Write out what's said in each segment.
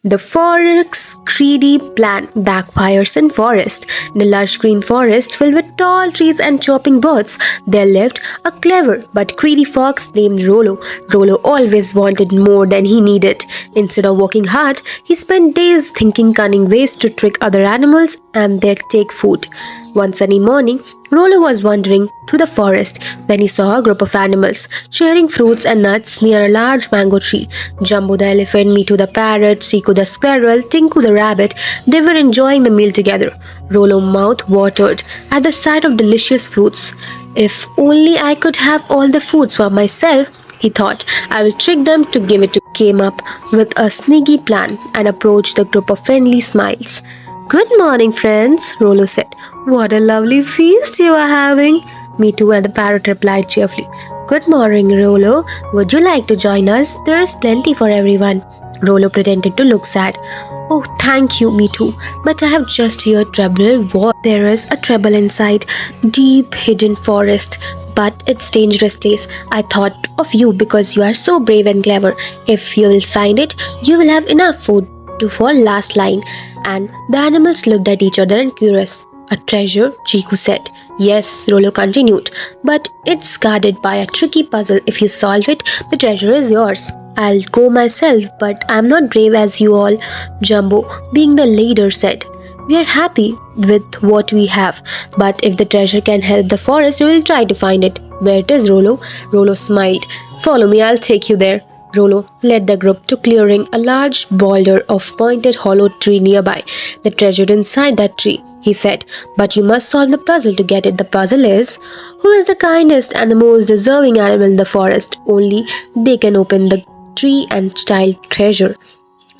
The fox's greedy plan backfires in forest. In a lush green forest filled with tall trees and chirping birds, there lived a clever but greedy fox named Rollo. Rollo always wanted more than he needed. Instead of working hard, he spent days thinking cunning ways to trick other animals and their take food. One sunny morning, Rollo was wandering through the forest when he saw a group of animals sharing fruits and nuts near a large mango tree. Jumbo the elephant, Mitu the parrot, Chiku the squirrel, Tinku the rabbit, they were enjoying the meal together. Rollo's mouth watered at the sight of delicious fruits. If only I could have all the foods for myself, he thought. I will trick them to give it to. Came up with a sneaky plan and approached the group of friendly smiles. Good morning, friends, Rollo said. What a lovely feast you are having. Me too, and the parrot replied cheerfully. Good morning, Rollo. Would you like to join us? There's plenty for everyone. Rollo pretended to look sad. Oh, thank you, me too. But I have just heard trouble. What? There is a trouble inside deep hidden forest. But it's dangerous place. I thought of you because you are so brave and clever. If you will find it, you will have enough food to for last line. And the animals looked at each other and curious. A treasure, Chiku said. Yes, Rollo continued, but it's guarded by a tricky puzzle. If you solve it, the treasure is yours. I'll go myself, but I'm not brave as you all, Jumbo, being the leader, said. We are happy with what we have, but if the treasure can help the forest, we will try to find it. Where it is, Rollo? Rollo smiled. Follow me, I'll take you there. Rollo led the group to clearing a large boulder of pointed hollow tree nearby. The treasure inside that tree, he said, but you must solve the puzzle to get it. The puzzle is, who is the kindest and the most deserving animal in the forest? Only they can open the tree and steal treasure.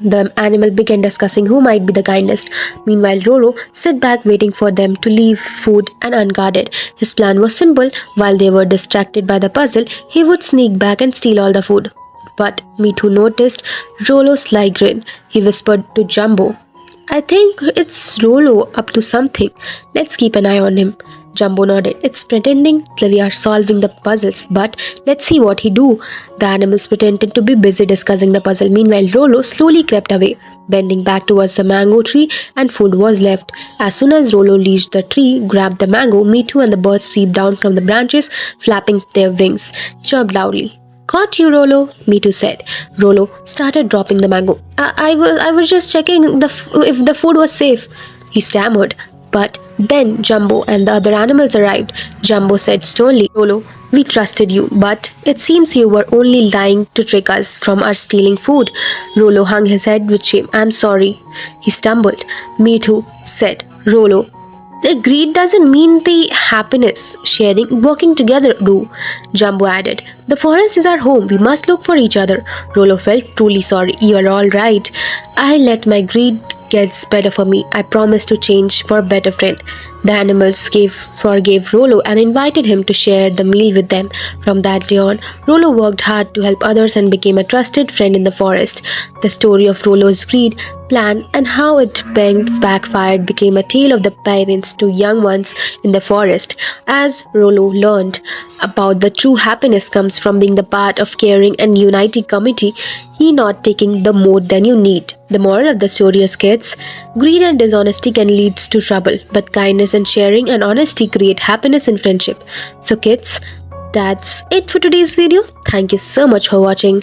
The animal began discussing who might be the kindest. Meanwhile, Rollo sat back waiting for them to leave food and unguarded. His plan was simple. While they were distracted by the puzzle, he would sneak back and steal all the food. But Mitu noticed Rollo's sly grin. He whispered to Jumbo, I think it's Rollo up to something. Let's keep an eye on him. Jumbo nodded. It's pretending we are solving the puzzles, but let's see what he do. The animals pretended to be busy discussing the puzzle. Meanwhile, Rollo slowly crept away, bending back towards the mango tree, and food was left. As soon as Rollo reached the tree, grabbed the mango, Mitu and the birds swept down from the branches, flapping their wings, chirped loudly. Caught you, Rollo, Mitu said. Rollo started dropping the mango. I was just checking if the food was safe, he stammered. But then Jumbo and the other animals arrived. Jumbo said sternly, Rollo, we trusted you, but it seems you were only lying to trick us from our stealing food. Rollo hung his head with shame. I'm sorry, he stumbled. Mitu said, Rollo, the greed doesn't mean the happiness, sharing, working together do. Jumbo added, the forest is our home. We must look for each other. Rollo felt truly sorry. You are all right. I let my greed gets better for me. I promise to change for a better friend. The animals forgave Rollo and invited him to share the meal with them. From that day on, Rollo worked hard to help others and became a trusted friend in the forest. The story of Rollo's greed, plan, and how it backfired became a tale of the parents to young ones in the forest. As Rollo learned about the true happiness comes from being the part of caring and united community, he not taking the more than you need. The moral of the story is, kids, greed and dishonesty can lead to trouble, but kindness and sharing and honesty create happiness and friendship. So kids, that's it for today's video. Thank you so much for watching.